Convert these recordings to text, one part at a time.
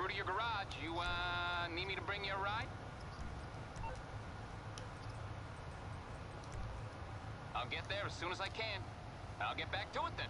through to your garage. You, need me to bring you a ride? I'll get there as soon as I can. I'll get back to it then.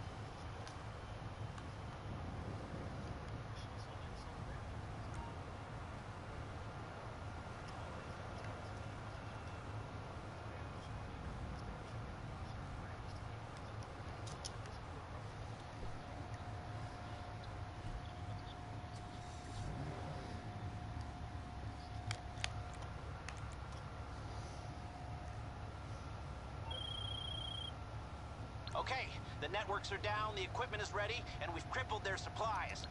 Okay, the networks are down, the equipment is ready, and we've crippled their supplies.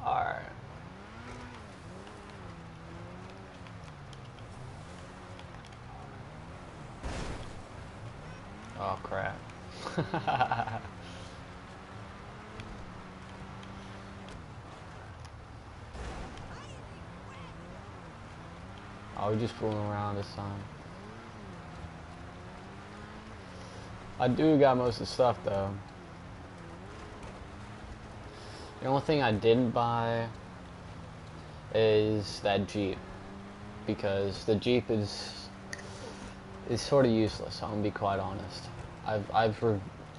Alright. Oh crap. I was just fooling around this time. I do got most of the stuff though. The only thing I didn't buy is that Jeep, because the Jeep is sort of useless. I'm gonna be quite honest.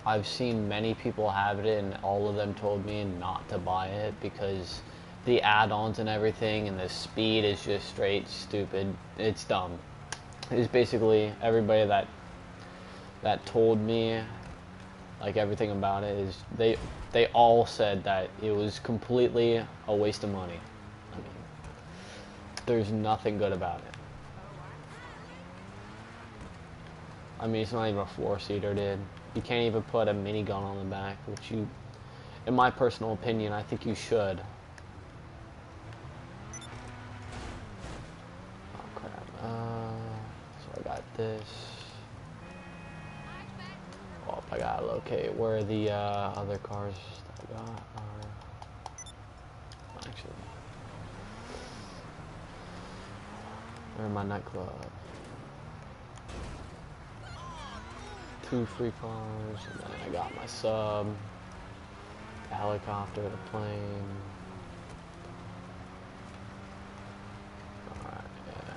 I've seen many people have it, and all of them told me not to buy it because the add-ons and everything, and the speed is just straight stupid. It's dumb. It's basically everybody that told me like everything about it is they all said that it was completely a waste of money. I mean, there's nothing good about it. I mean, it's not even a 4-seater, dude. You can't even put a minigun on the back, which you, in my personal opinion, I think you should. Oh crap. So I got this. Oh, I gotta locate where the other cars that I got are. Actually, they're in my nightclub. 2 free cars, and then I got my sub, the helicopter, the plane. Alright, yeah.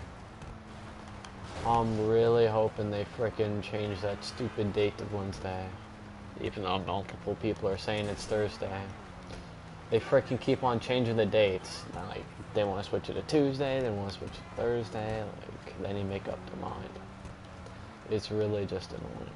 I'm really hoping they frickin' change that stupid date to Wednesday. Even though multiple people are saying it's Thursday. They frickin' keep on changing the dates. Now, like, they want to switch it to Tuesday, they want to switch it to Thursday, like, they need to make up their mind. It's really just annoying.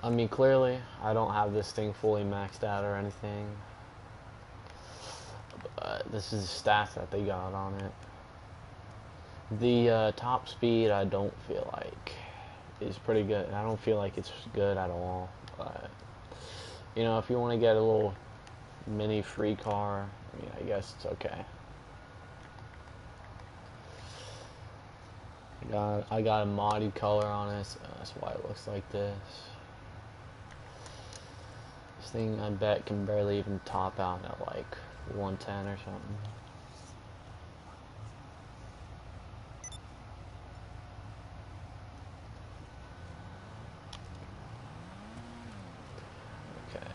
I mean, clearly, I don't have this thing fully maxed out or anything. But this is the stats that they got on it. The top speed, I don't feel like is pretty good. I don't feel like it's good at all. But, you know, if you want to get a little mini free car, I mean, I guess it's okay. I got a modded color on it, so that's why it looks like this. This thing, I bet, can barely even top out at like 110 or something. Okay.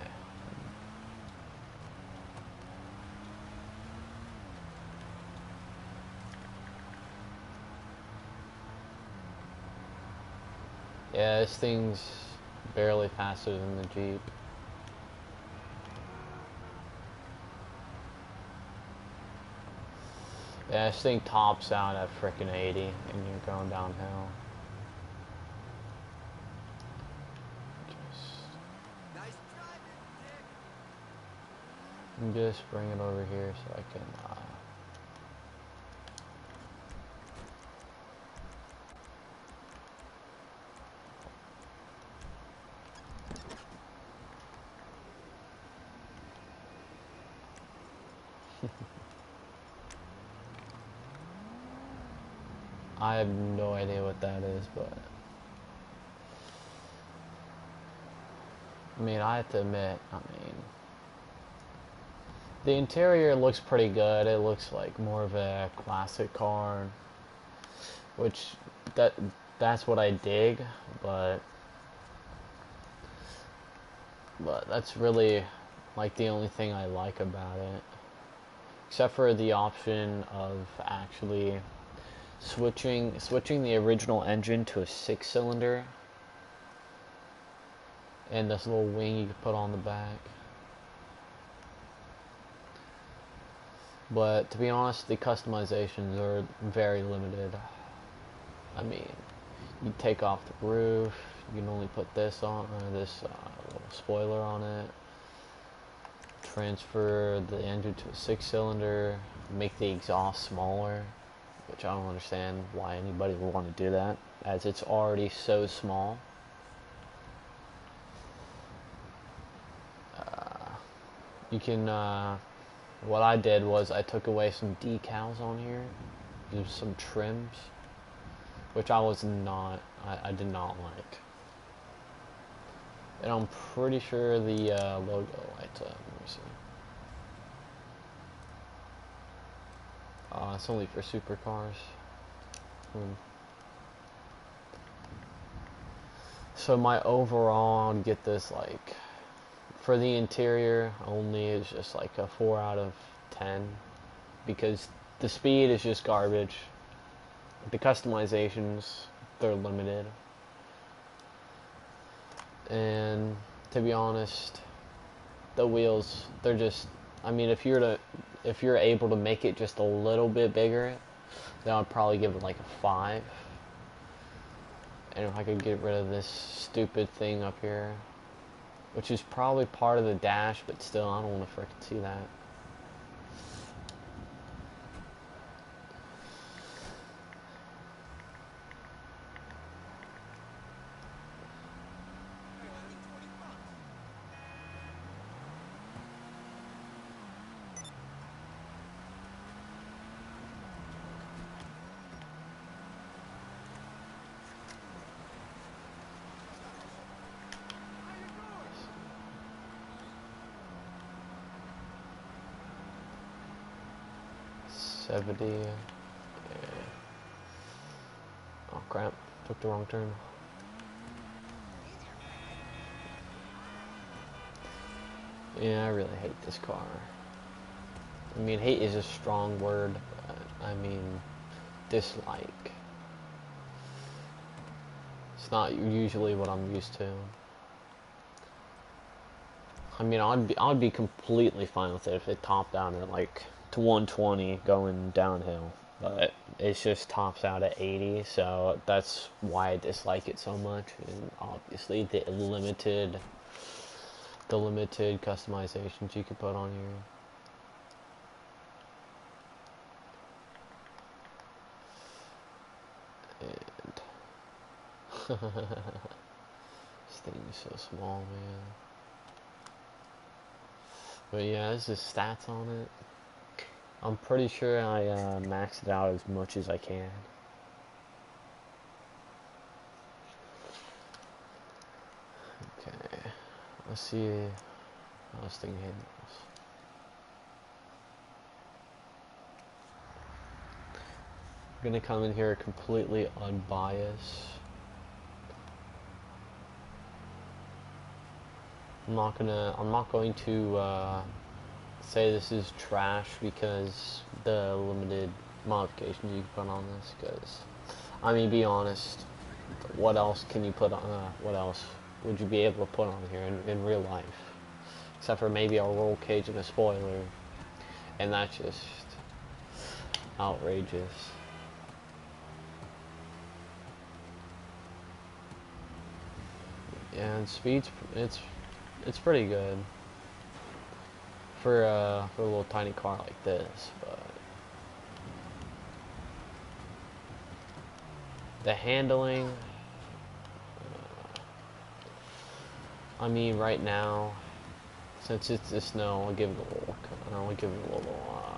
Yeah, this thing's barely faster than the Jeep. Yeah, this thing tops out at frickin' 80 and you're going downhill. Just bring it over here so I can I have no idea what that is, but I mean, I have to admit, the interior looks pretty good. It looks like more of a classic car, which that's what I dig, but that's really like the only thing I like about it, except for the option of actually switching the original engine to a 6-cylinder, and this little wing you can put on the back. But to be honest, the customizations are very limited. I mean, you take off the roof, you can only put this on, or this little spoiler on it, transfer the engine to a 6-cylinder, make the exhaust smaller, which I don't understand why anybody would want to do that, as it's already so small. You can, what I did was I took away some decals on here, there's some trims, which I did not like. And I'm pretty sure the logo lights up. Let me see. It's only for supercars. So my overall, I'd get this like, for the interior only, is just like a 4 out of 10, because the speed is just garbage. The customizations, they're limited. And to be honest, the wheels, they're just, I mean, if you're able to make it just a little bit bigger, then I'd probably give it like a 5. And if I could get rid of this stupid thing up here, which is probably part of the dash, but still, I don't want to frickin' see that. Yeah. Oh crap, took the wrong turn. Yeah, I really hate this car. I mean, hate is a strong word, but I mean, dislike. It's not usually what I'm used to. I mean, I'd be completely fine with it if it topped out at like to 120 going downhill, but it just tops out at 80, so that's why I dislike it so much. And obviously the limited customizations you can put on here. And this thing is so small, man. But yeah, this is stats on it. I'm pretty sure I maxed it out as much as I can. Okay, let's see how this thing handles. I'm gonna come in here completely unbiased. I'm not going to say this is trash because the limited modifications you can put on this, because I mean, be honest, what else can you put on, what else would you be able to put on here in real life, except for maybe a roll cage and a spoiler, and that's just outrageous. Yeah, and speed's, it's pretty good for a little tiny car like this, but the handling, I mean, right now, since it's the snow, I'll give it a little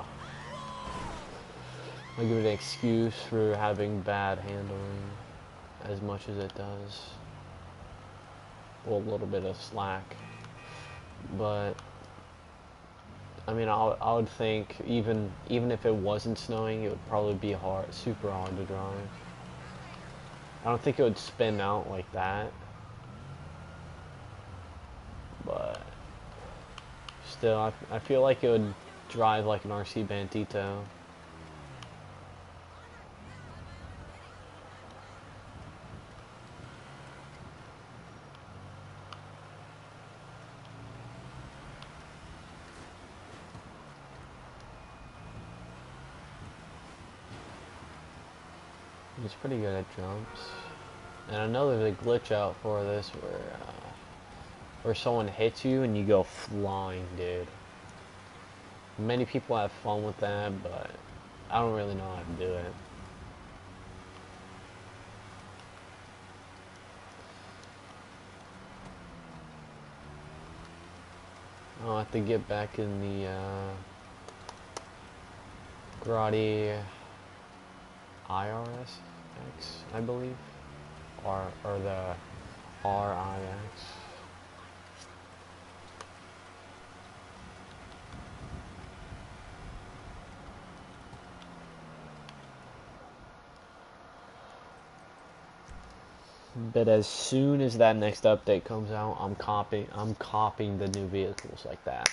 I'll give it an excuse for having bad handling as much as it does. Well, a little bit of slack. But I mean, I would think even if it wasn't snowing, it would probably be super hard to drive. I don't think it would spin out like that. But still, I feel like it would drive like an RC Bandito. It's pretty good at jumps. And I know there's a glitch out for this where someone hits you and you go flying, dude. Many people have fun with that, but I don't really know how to do it. I'll have to get back in the Grotti IRSX, I believe, or the RIX. But as soon as that next update comes out, I'm copying the new vehicles like that.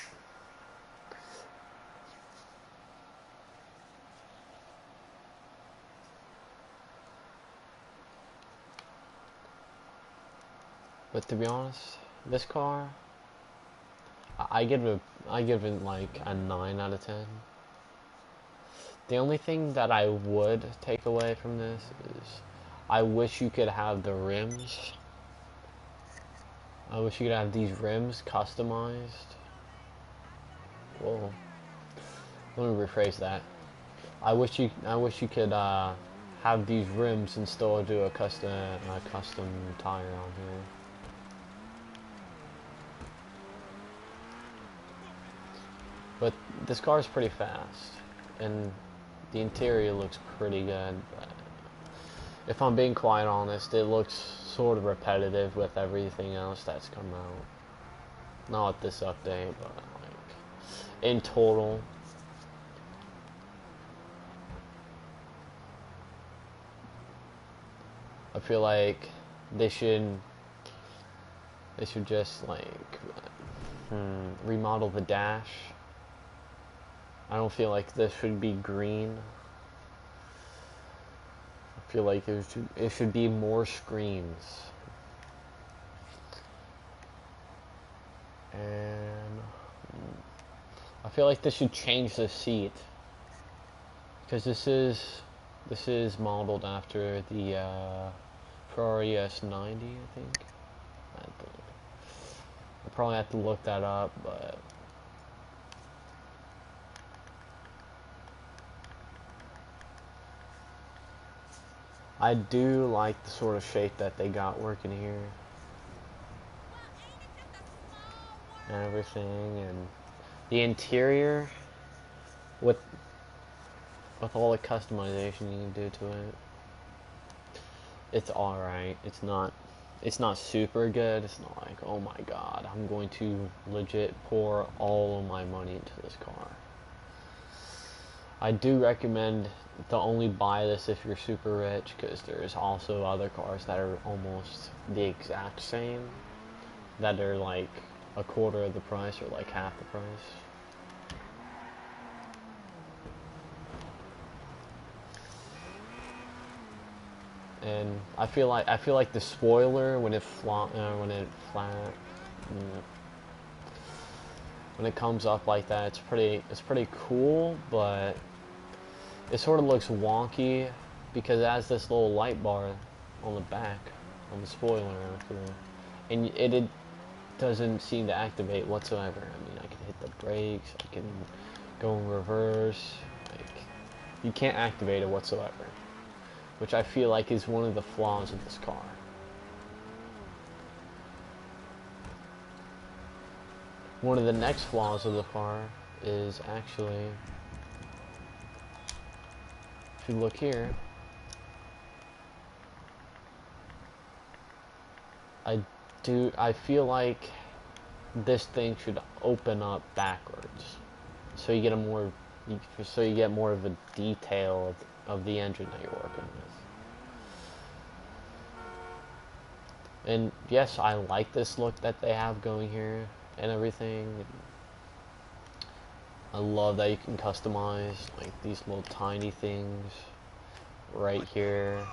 But to be honest, this car, I give it like a 9 out of 10. The only thing that I would take away from this is I wish you could have the rims. I wish you could have these rims customized. Whoa. Let me rephrase that. I wish you could have these rims and still do a custom tire on here. But this car is pretty fast, and the interior looks pretty good. But if I'm being quite honest, it looks sort of repetitive with everything else that's come out. Not with this update, but like in total. I feel like they should just like remodel the dash. I don't feel like this should be green. I feel like it should be more screens. And I feel like this should change the seat, because this is modeled after the Ferrari S90, I think. I'll probably have to look that up, but I do like the sort of shape that they got working here and everything, and the interior with all the customization you can do to it. It's alright. It's not super good. It's not like, oh my god, I'm going to legit pour all of my money into this car. I do recommend to only buy this if you're super rich, because there's also other cars that are almost the exact same that are like a quarter of the price or like half the price. And I feel like the spoiler when it comes up like that, it's pretty cool, but it sort of looks wonky because it has this little light bar on the back, on the spoiler, and it doesn't seem to activate whatsoever. I mean, I can hit the brakes, I can go in reverse, like, you can't activate it whatsoever, which I feel like is one of the flaws of this car. One of the next flaws of the car is actually if you look here, I feel like this thing should open up backwards, so you get so you get more of a detail of the engine that you're working with. And yes, I like this look that they have going here and everything. I love that you can customize like these little tiny things right here.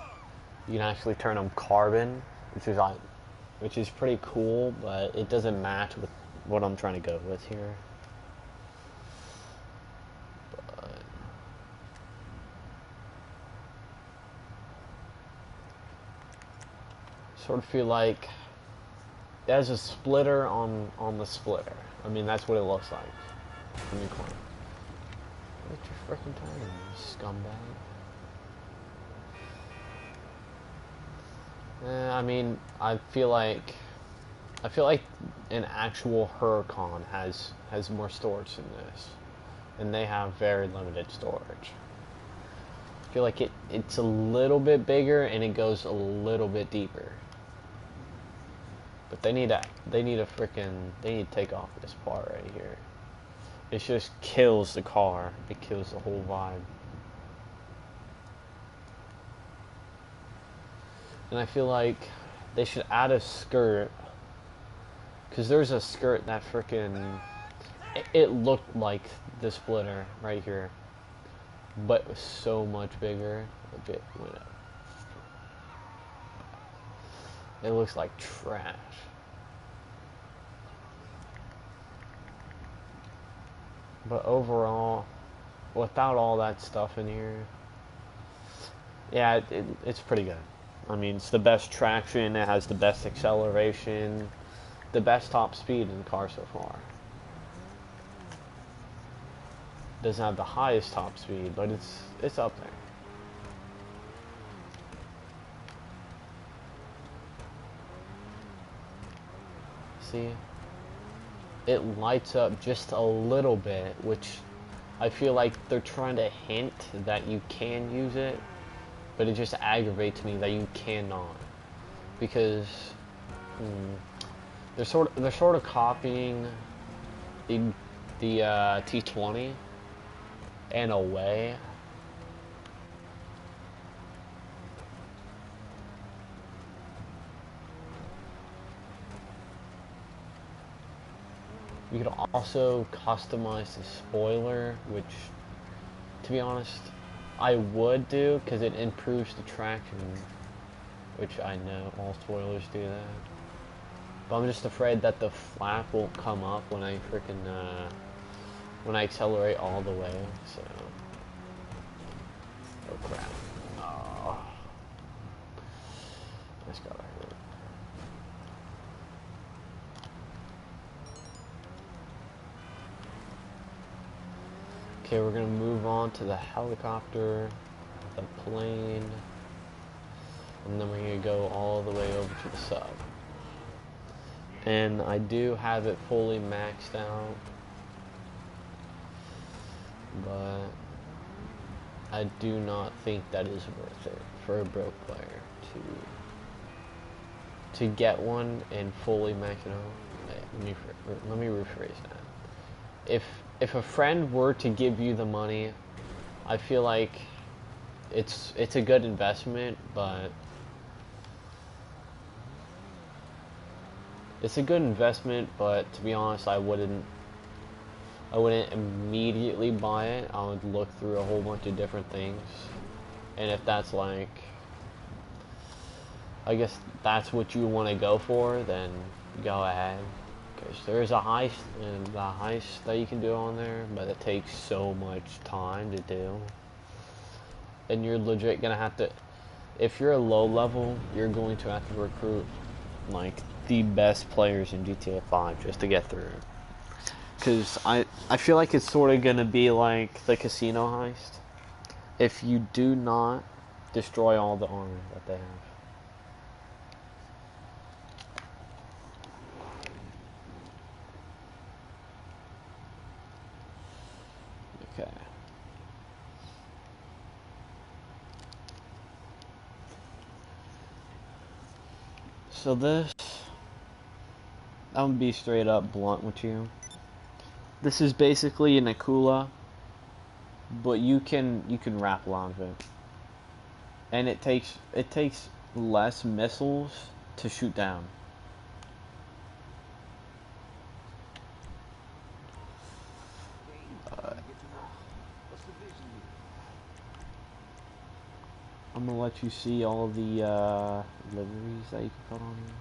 You can actually turn them carbon, which is pretty cool, but it doesn't match with what I'm trying to go with here. But sort of feel like there's a splitter on the splitter. I mean, that's what it looks like. Let me climb. What's your freaking turn, you scumbag? I mean, I feel like an actual Huracan has more storage than this, and they have very limited storage. I feel like it's a little bit bigger and it goes a little bit deeper. But they need to take off this part right here. It just kills the car. It kills the whole vibe. And I feel like they should add a skirt, because there's a skirt that it looked like the splitter right here, but it was so much bigger. It looks like trash. But overall, without all that stuff in here, yeah, it's pretty good. I mean, it's the best traction, it has the best acceleration, the best top speed in the car so far. Doesn't have the highest top speed, but it's up there. See? It lights up just a little bit, which I feel like they're trying to hint that you can use it, but it just aggravates me that you cannot, because they're sort of copying the T20 in a way. You could also customize the spoiler, which, to be honest, I would do, because it improves the traction, which I know all spoilers do that. But I'm just afraid that the flap won't come up when I when I accelerate all the way, so. Oh crap. Oh. That's gotta hurt. Okay, we're gonna move on to the helicopter, the plane, and then we're gonna go all the way over to the sub. And I do have it fully maxed out, but I do not think that is worth it for a broke player to get one and fully max it out. Let me rephrase that. If a friend were to give you the money, I feel like it's a good investment, but to be honest, I wouldn't immediately buy it. I would look through a whole bunch of different things, and if that's like, I guess that's what you want to go for, then go ahead. Because there's a heist, and the heist that you can do on there, but it takes so much time to do. And you're legit gonna have to, if you're a low level, you're going to have to recruit like the best players in GTA 5 just to get through. Because I feel like it's sort of gonna be like the casino heist. If you do not destroy all the armor that they have. Okay. So this, I'm gonna be straight up blunt with you. This is basically an Akula, but you can wrap a lot of it, and it takes less missiles to shoot down. I'm gonna let you see all the liveries that you can put on here,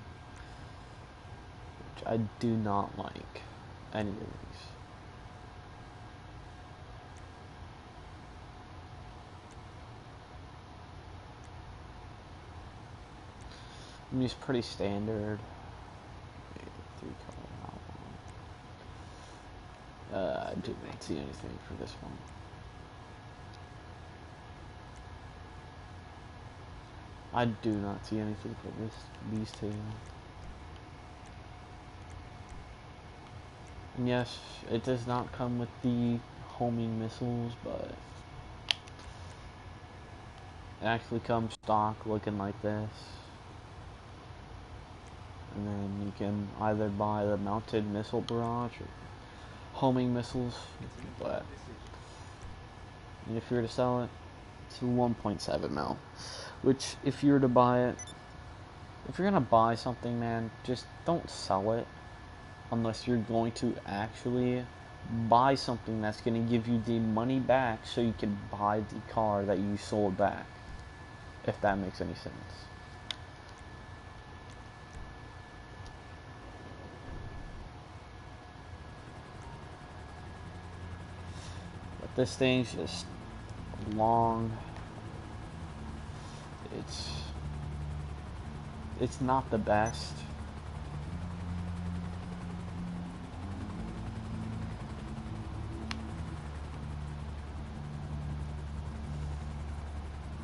which I do not like any of these. I'm just pretty standard. Three-color outline. I did not see anything for this one. I do not see anything for these two. And yes, it does not come with the homing missiles, but it actually comes stock looking like this. And then you can either buy the mounted missile barrage or homing missiles, but if you were to sell it, it's 1.7 mil. Which, if you were to buy it, if you're gonna buy something, man, just don't sell it unless you're going to actually buy something that's gonna give you the money back so you can buy the car that you sold back, if that makes any sense. But this thing's just long. It's not the best.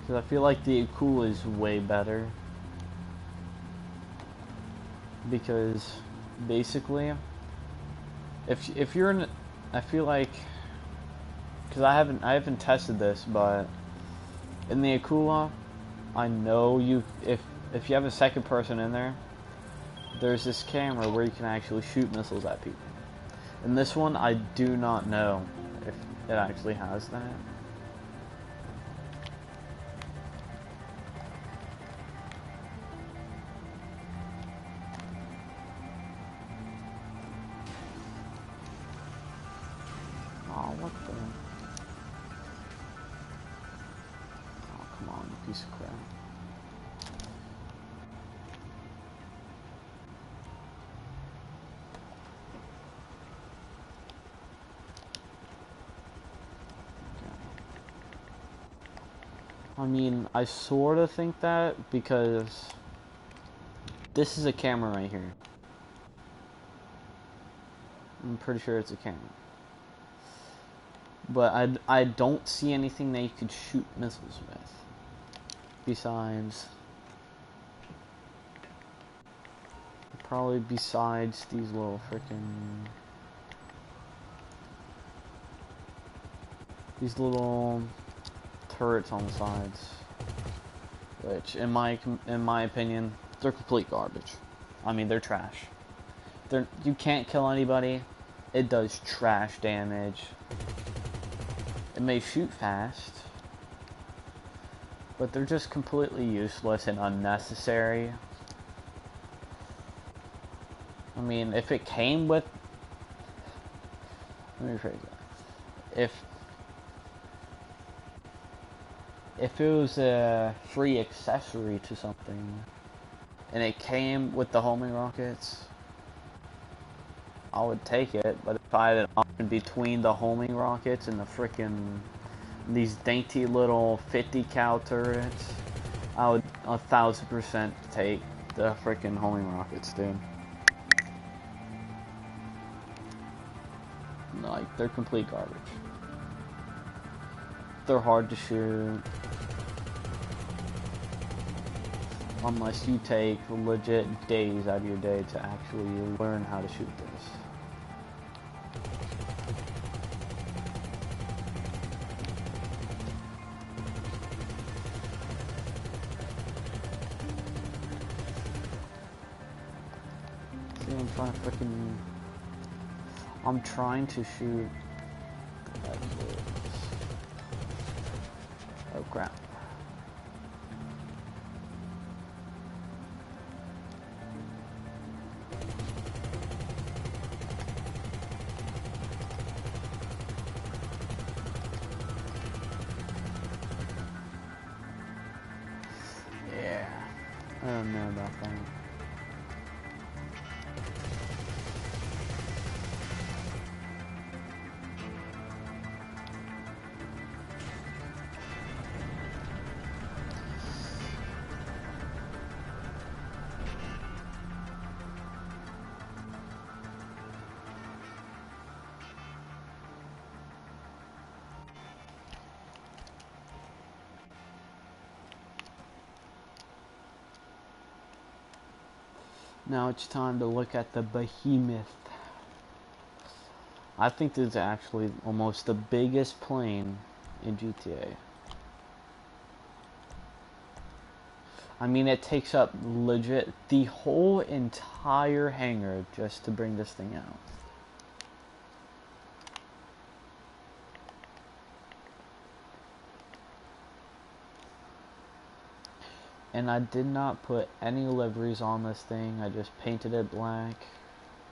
Because I feel like the Akula is way better. Because basically, if you're in, I feel like, because I haven't tested this, but in the Akula, I know if you have a second person in there, there's this camera where you can actually shoot missiles at people. In this one, I do not know if it actually has that. Oh, what the? Oh, come on, you piece of crap. I mean, I sort of think that because this is a camera right here. I'm pretty sure it's a camera. But I don't see anything that you could shoot missiles with. Besides... probably besides these little frickin'... these little... turrets on the sides, which in my opinion, they're complete garbage. I mean, they're trash. You can't kill anybody. It does trash damage. It may shoot fast, but they're just completely useless and unnecessary. I mean, if it came with, let me rephrase that. If it was a free accessory to something, and it came with the homing rockets, I would take it. But if I had an option between the homing rockets and the frickin' these dainty little 50 cal turrets, I would 1000% take the frickin' homing rockets, dude. Like, they're complete garbage. They're hard to shoot. Unless you take legit days out of your day to actually learn how to shoot this. See, I'm trying to shoot. Oh crap. Yeah. I don't know about that. Now it's time to look at the behemoth. I think this is actually almost the biggest plane in GTA. I mean, it takes up legit the whole entire hangar just to bring this thing out. And I did not put any liveries on this thing. I just painted it black,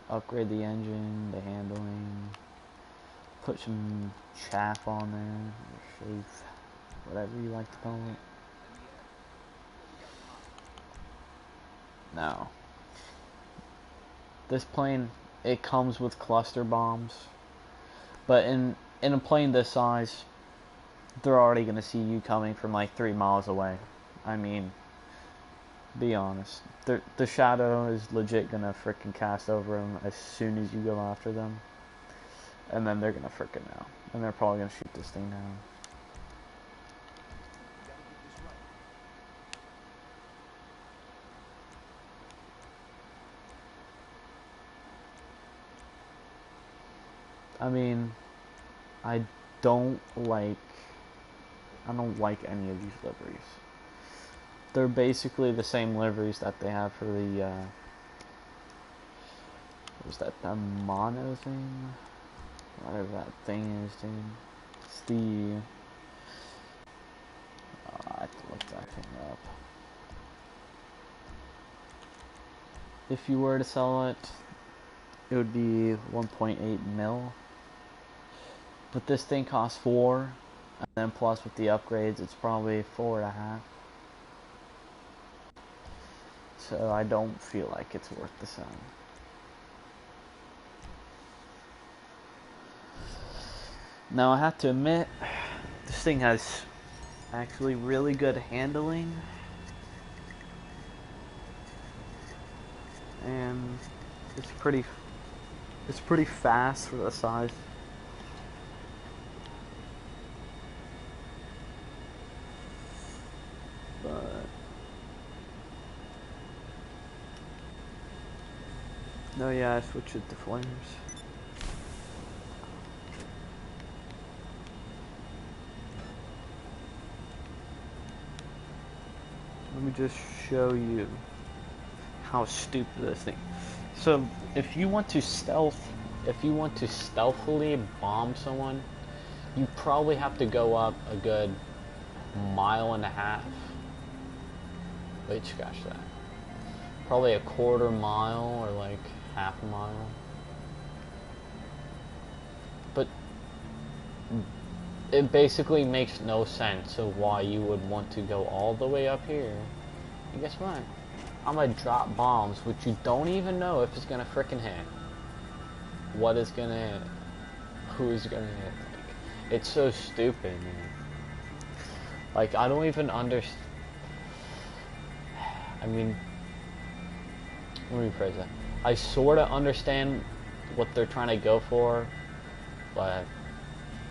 upgrade the engine, the handling, put some chaff on there, or chafe, whatever you like to call it. Now, this plane, it comes with cluster bombs, but in a plane this size, they're already going to see you coming from like 3 miles away. I mean, be honest. The shadow is legit gonna frickin' cast over them as soon as you go after them. And then they're gonna frickin' know. And they're probably gonna shoot this thing down. I mean, I don't like any of these liveries. They're basically the same liveries that they have for the, what was that, the mono thing? Whatever that thing is, dude. It's the, I have to look that thing up. If you were to sell it, it would be 1.8 mil. But this thing costs 4, and then plus with the upgrades, it's probably 4.5. So I don't feel like it's worth the selling. Now I have to admit, this thing has actually really good handling. And it's pretty fast for the size. No, yeah, I switched it to flames. Let me just show you how stupid this thing. So, if you want to stealthily bomb someone, you probably have to go up a good 1.5 miles. Wait, scratch that. Probably a 1/4 mile or like 1/2 mile. But it basically makes no sense of why you would want to go all the way up here. And guess what? I'm gonna drop bombs which you don't even know if it's gonna frickin' hit. What is gonna hit? Who's gonna hit? Like, it's so stupid, man. Like, I don't even understand. I mean, let me rephrase that. I sorta understand what they're trying to go for, but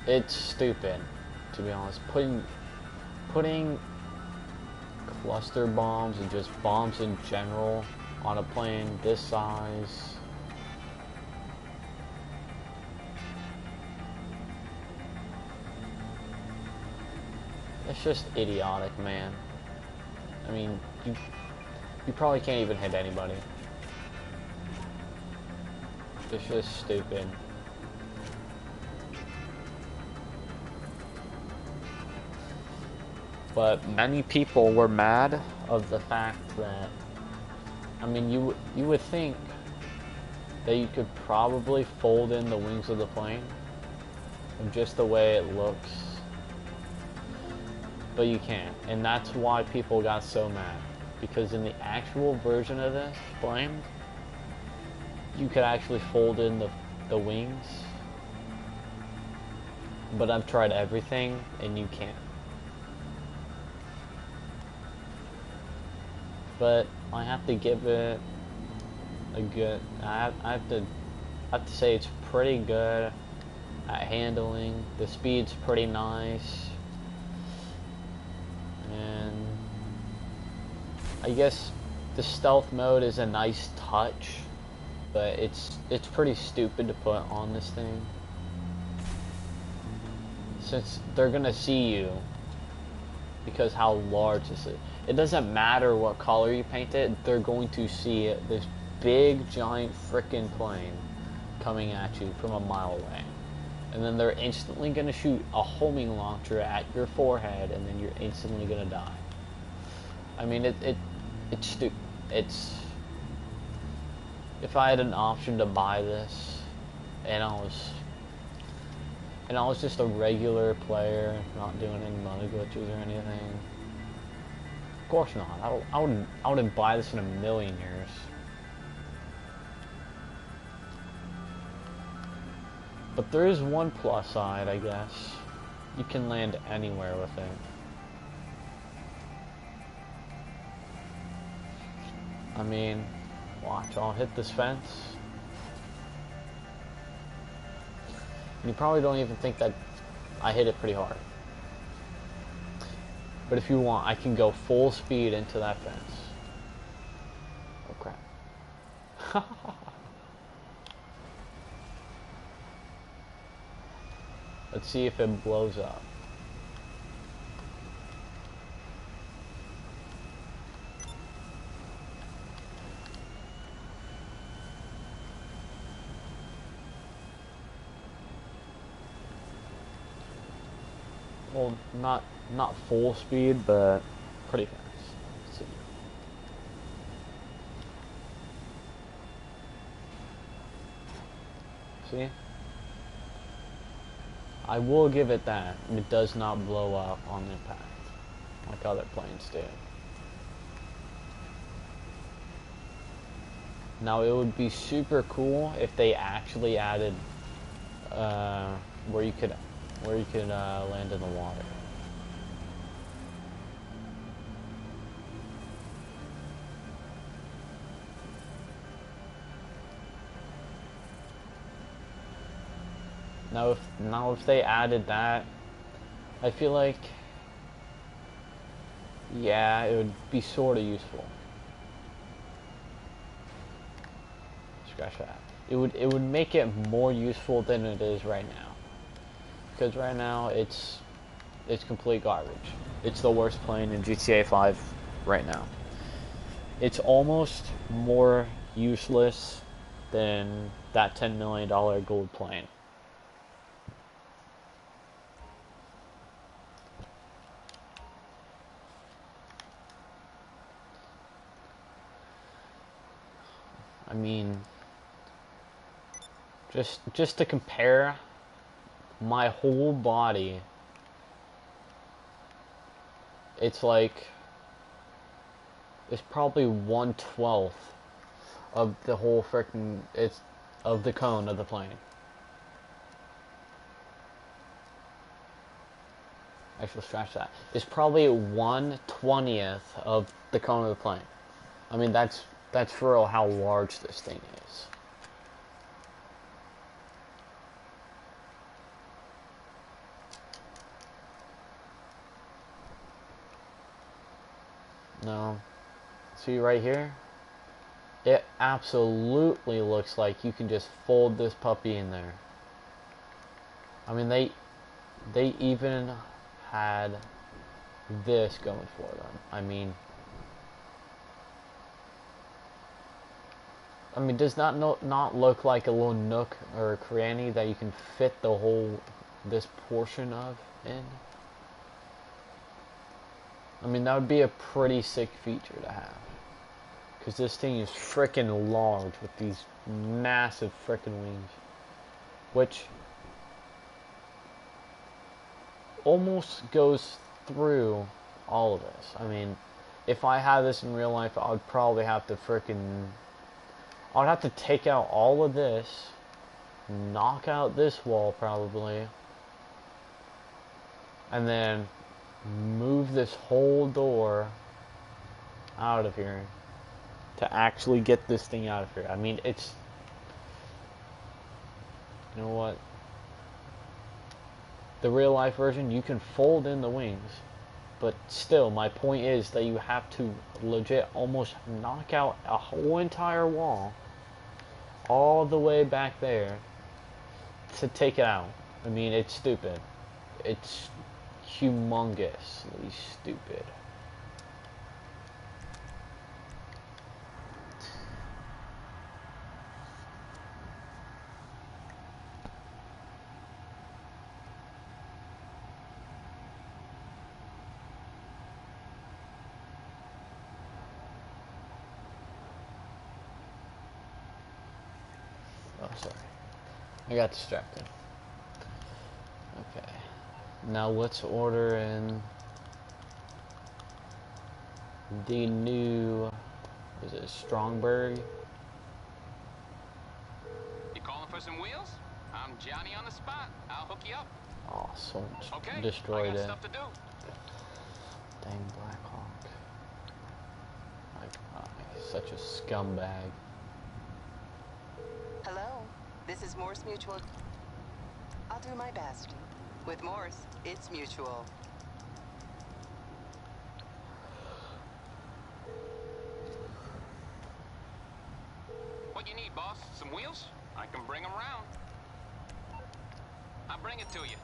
it's stupid, to be honest. Putting cluster bombs and just bombs in general on a plane this size. It's just idiotic, man. I mean, you probably can't even hit anybody. It's just stupid. But many people were mad of the fact that, I mean, you would think that you could probably fold in the wings of the plane of just the way it looks, but you can't, and that's why people got so mad, because in the actual version of this plane, you could actually fold in the wings, but I've tried everything and you can't. But I have to give it a good. I have to say it's pretty good at handling. The speed's pretty nice, and I guess the stealth mode is a nice touch, but it's pretty stupid to put on this thing, since they're gonna see you because how large this is. It doesn't matter what color you paint it, they're going to see it, this big giant frickin' plane coming at you from a mile away. And then they're instantly gonna shoot a homing launcher at your forehead, and then you're instantly gonna die. I mean, it's stupid. It's, if I had an option to buy this, and I was just a regular player, not doing any money glitches or anything, of course not. I wouldn't buy this in a million years. But there is one plus side, I guess. You can land anywhere with it. I mean, watch, I'll hit this fence. You probably don't even think that I hit it pretty hard. But if you want, I can go full speed into that fence. Oh crap. Let's see if it blows up. Well, not full speed, but pretty fast. Let's see. See? I will give it that. It does not blow up on impact like other planes do. Now it would be super cool if they actually added where you could land in the water. Now if they added that, I feel like, yeah, it would be sort of useful. Scratch that. It would make it more useful than it is right now. Because right now it's complete garbage. It's the worst plane in GTA 5 right now. It's almost more useless than that $10 million gold plane. I mean, just to compare, my whole body, it's probably 1/12 of the whole freaking, of the cone of the plane. Actually, scratch that. It's probably 1/20th of the cone of the plane. I mean, that's for real how large this thing is. No. See right here? It absolutely looks like you can just fold this puppy in there. I mean, they even had this going for them. I mean, I mean, does that not look like a little nook or a cranny that you can fit the whole, this portion of in? I mean, that would be a pretty sick feature to have. Because this thing is freaking large with these massive freaking wings. Which almost goes through all of this. I mean, if I had this in real life, I would probably have to freaking... I'd have to take out all of this, knock out this wall probably, and then move this whole door out of here to actually get this thing out of here. I mean, it's... You know what? The real life version, you can fold in the wings. But still, my point is that you have to legit almost knock out a whole entire wall all the way back there to take it out. I mean, it's stupid. It's humongously stupid. Oh, sorry. I got distracted. Okay. Now let's order in the new, is it Strongberg? You calling for some wheels? I'm Johnny on the spot. I'll hook you up. Oh, so Okay, destroyed I got it. stuff to do. Dang Blackhawk. My God, he's such a scumbag. Hello, this is Morse Mutual. I'll do my best. With Morse, it's mutual. What you need, boss? Some wheels? I can bring them around. I'll bring it to you.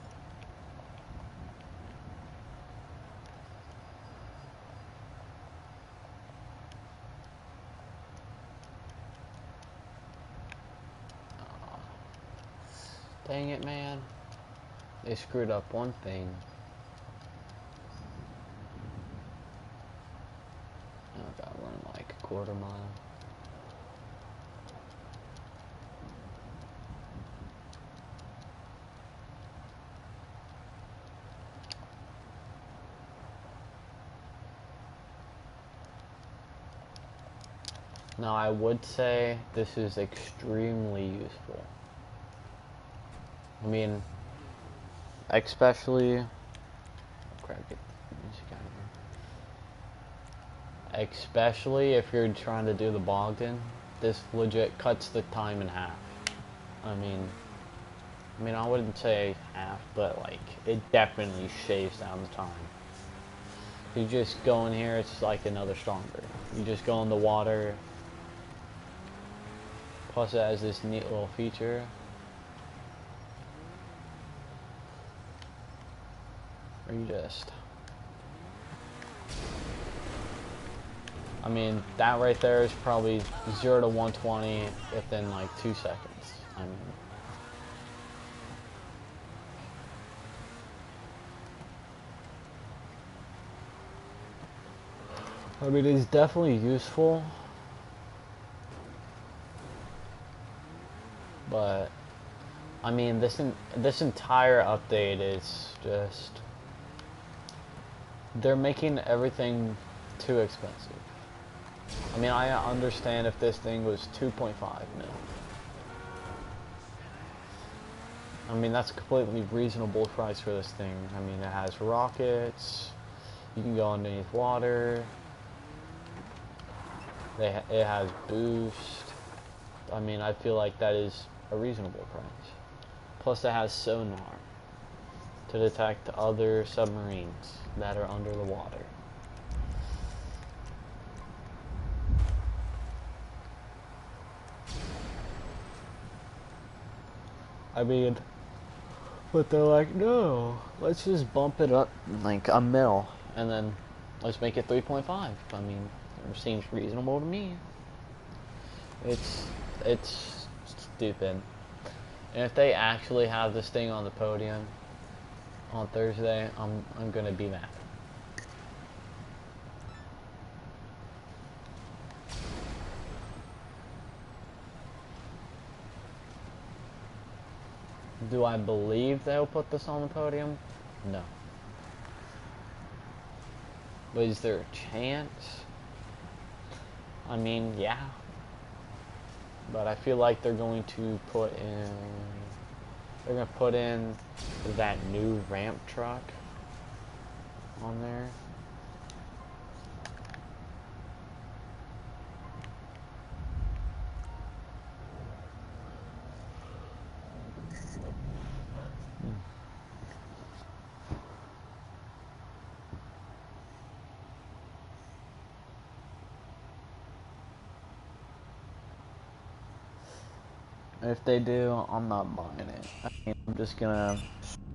Dang it, man. They screwed up one thing. Now I gotta run like a quarter mile. Now I would say this is extremely useful. I mean, especially, oh crap, get the music out of here. Especially if you're trying to do the Bogdan, this legit cuts the time in half. I mean, I wouldn't say half, but like, it definitely shaves down the time. You just go in here, it's like another Stronger. You just go in the water, plus it has this neat little feature. Or you just... I mean, that right there is probably 0 to 120 within like 2 seconds. I mean, it's definitely useful, but I mean, this entire update is just, they're making everything too expensive. I mean, I understand if this thing was 2.5 mil. I mean, that's a completely reasonable price for this thing. I mean, it has rockets, you can go underneath water, it has boost. I mean, I feel like that is a reasonable price. Plus it has sonar to detect other submarines that are under the water. I mean, but they're like, no, let's just bump it up like a mil, and then let's make it 3.5. I mean, it seems reasonable to me. It's it's stupid. And if they actually have this thing on the podium on Thursday, I'm gonna be mad. Do I believe they'll put this on the podium? No. But is there a chance? I mean, yeah. But I feel like they're going to put in... They're going to put in that new ramp truck on there. If they do, I'm not buying it. I mean, I'm just gonna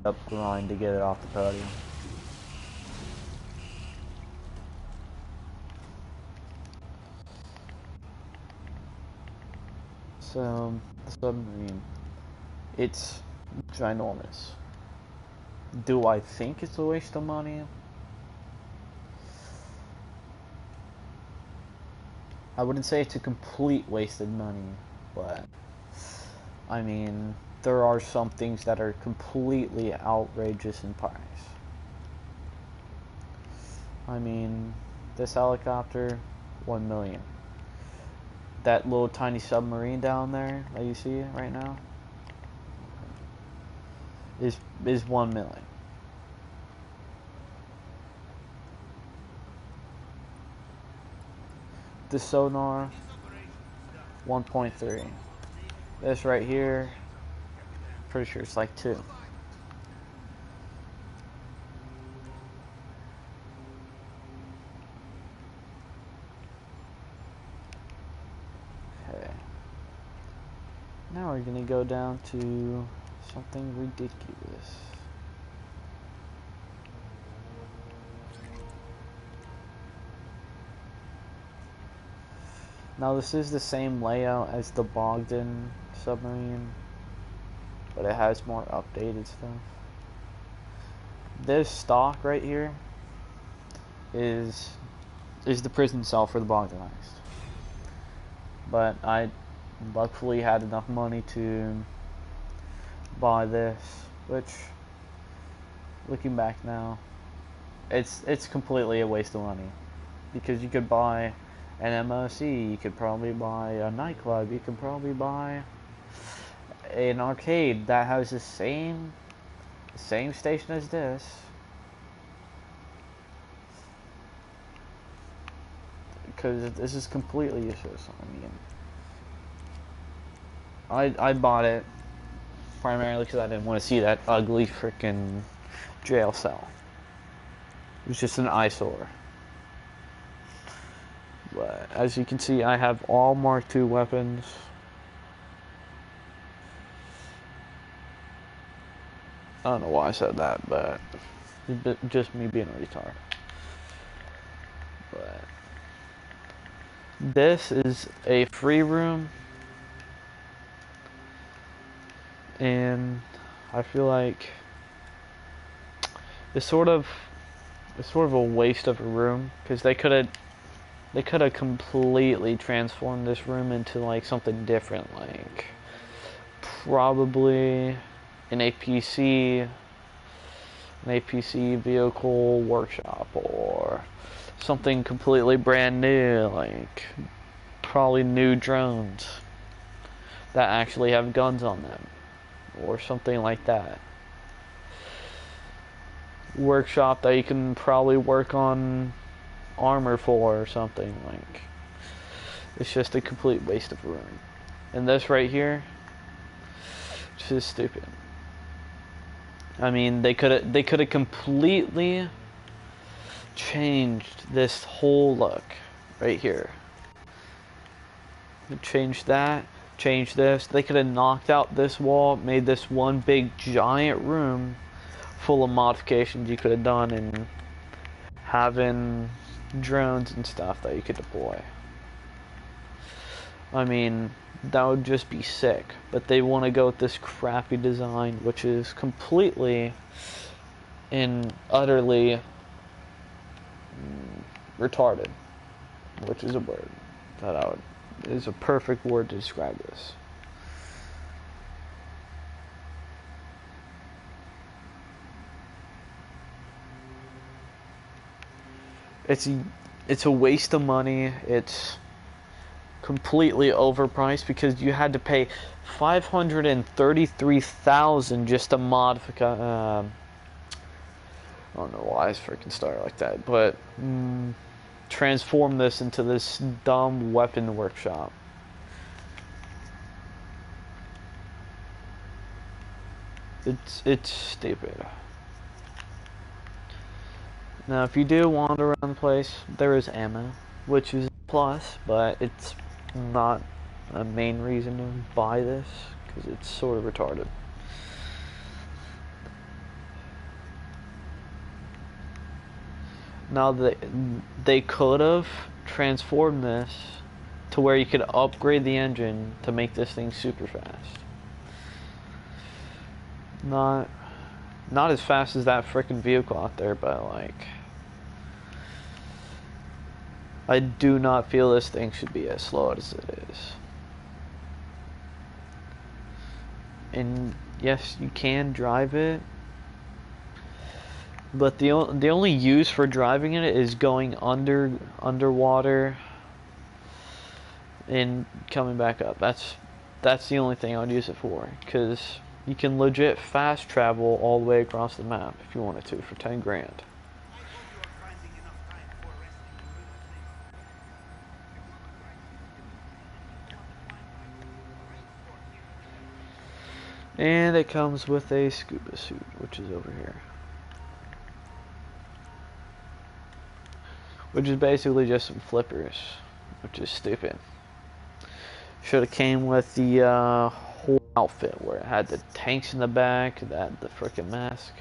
up grind to get it off the podium. So, the submarine, it's ginormous. Do I think it's a waste of money? I wouldn't say it's a complete waste of money, but I mean, there are some things that are completely outrageous in price. I mean, this helicopter, $1 million. That little tiny submarine down there that you see right now is $1 million. The sonar, 1.3. This right here, pretty sure it's like 2. Okay. Now we're gonna go down to something ridiculous. Now this is the same layout as the Bogdan submarine, but it has more updated stuff. This stock right here is the prison cell for the Bogdanized. But I luckily had enough money to buy this, which, looking back now, it's completely a waste of money, because you could buy an MOC, you could probably buy a nightclub, you could probably buy an arcade that has the same station as this. Because this is completely useless. I mean, I bought it primarily because I didn't want to see that ugly freaking jail cell. It was just an eyesore. But as you can see, I have all Mark II weapons. I don't know why I said that, but it's just me being a retard. But this is a free room, and I feel like it's sort of a waste of a room, because they could have completely transformed this room into like something different, like probably an APC vehicle workshop, or something completely brand new, like probably new drones that actually have guns on them, or something like that. Workshop that you can probably work on armor for, or something. Like, it's just a complete waste of room. And this right here, it's just stupid. I mean, they could have completely changed this whole look right here. Change that, change this. They could have knocked out this wall, made this one big giant room full of modifications you could have done, and having drones and stuff that you could deploy. I mean, that would just be sick. But they want to go with this crappy design, which is completely and utterly retarded, which is a word that is a perfect word to describe this. It's a waste of money. It's completely overpriced because you had to pay $533,000 just to modify. I don't know why it's freaking started like that, but transform this into this dumb weapon workshop. It's stupid. Now, if you do wander around the place, there is ammo, which is a plus, but it's not a main reason to buy this, because it's sort of retarded. Now, they could have transformed this to where you could upgrade the engine to make this thing super fast. Not as fast as that frickin' vehicle out there, but like, I do not feel this thing should be as slow as it is. And yes, you can drive it, but the only use for driving it is going underwater and coming back up. That's the only thing I would use it for, because you can legit fast travel all the way across the map if you wanted to for 10 grand. And it comes with a scuba suit, which is over here. Which is basically just some flippers, which is stupid. Should have came with the whole outfit where it had the tanks in the back, it had the frickin' mask.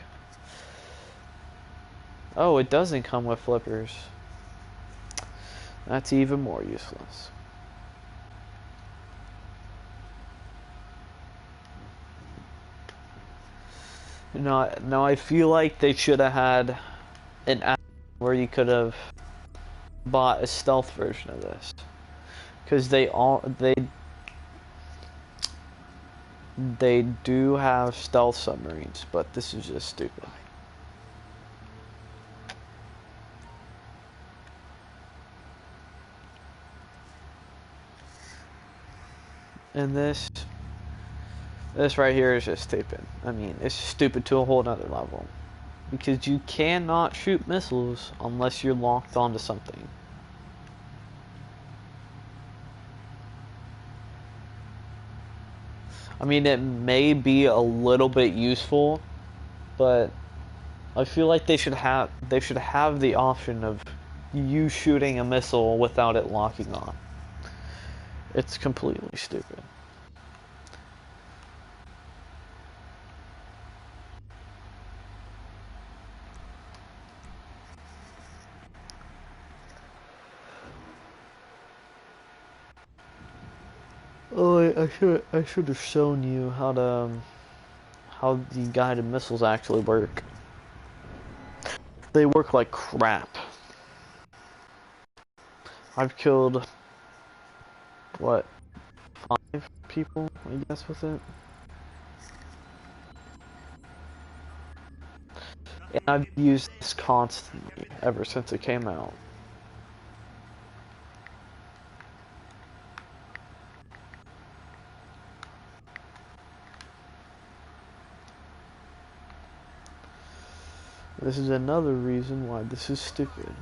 Oh, it doesn't come with flippers. That's even more useless. Now I feel like they should have had an app where you could have bought a stealth version of this, because they do have stealth submarines, but this is just stupid. And this right here is just stupid. I mean, it's stupid to a whole nother level. Because you cannot shoot missiles unless you're locked onto something. I mean, it may be a little bit useful, but I feel like they should have the option of you shooting a missile without it locking on. It's completely stupid. Oh, I should have shown you how the guided missiles actually work. They work like crap. I've killed what, 5 people, I guess, with it. And I've used this constantly ever since it came out. This is another reason why this is stupid.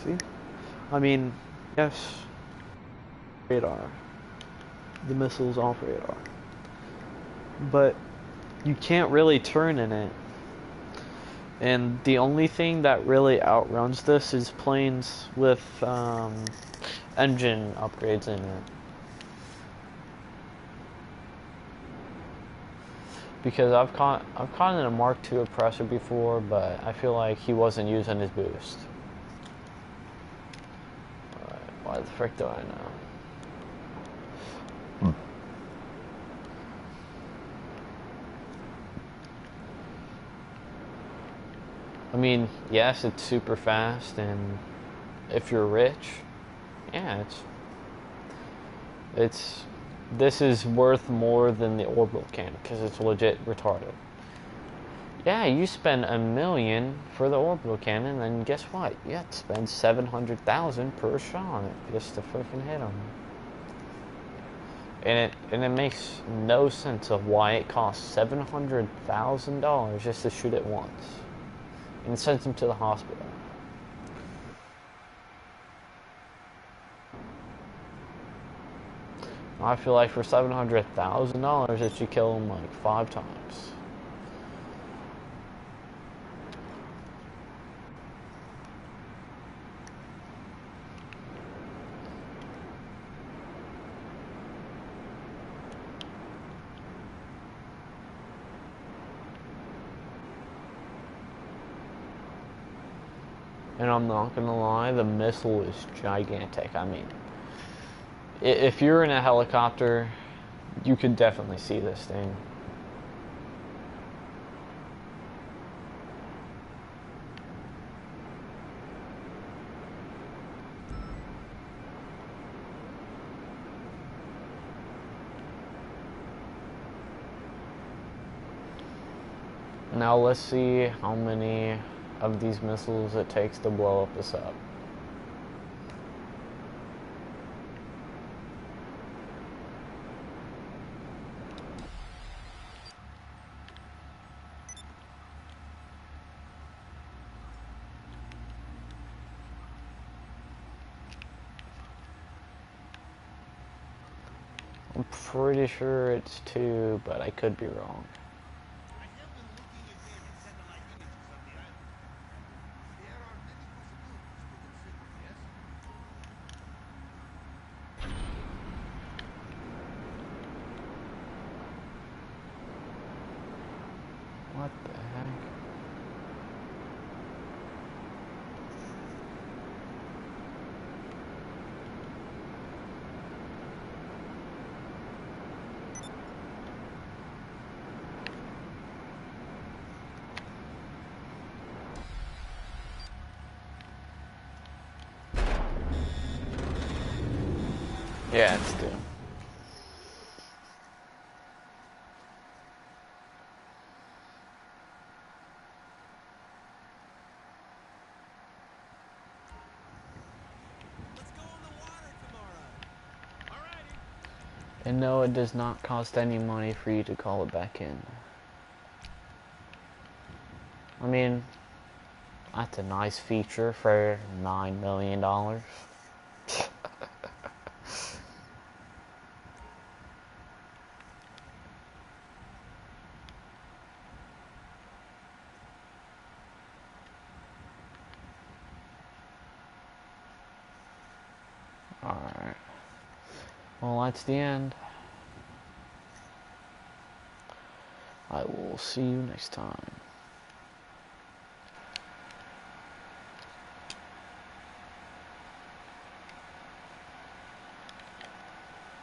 See? I mean, yes, radar. The missile's off radar. But you can't really turn in it. And the only thing that really outruns this is planes with engine upgrades in it. Because I've caught in a Mark II oppressor before, but I feel like he wasn't using his boost. Alright, why the frick do I know? I mean, yes, it's super fast, and if you're rich, yeah, this is worth more than the orbital cannon because it's legit retarded. Yeah, you spend $1 million for the orbital cannon, then guess what? You have to spend $700,000 per shot just to freaking hit them. And it makes no sense of why it costs $700,000 just to shoot it once and sends them to the hospital. I feel like for $700,000 it should kill them like 5 times. And I'm not gonna lie, the missile is gigantic. I mean, if you're in a helicopter, you could definitely see this thing. Now let's see how many of these missiles it takes to blow up the sub. I'm pretty sure it's 2, but I could be wrong. What the heck? Yeah, it's 2. And no, it does not cost any money for you to call it back in. I mean, that's a nice feature for $9 million. Alright. Well, that's the end. I will see you next time.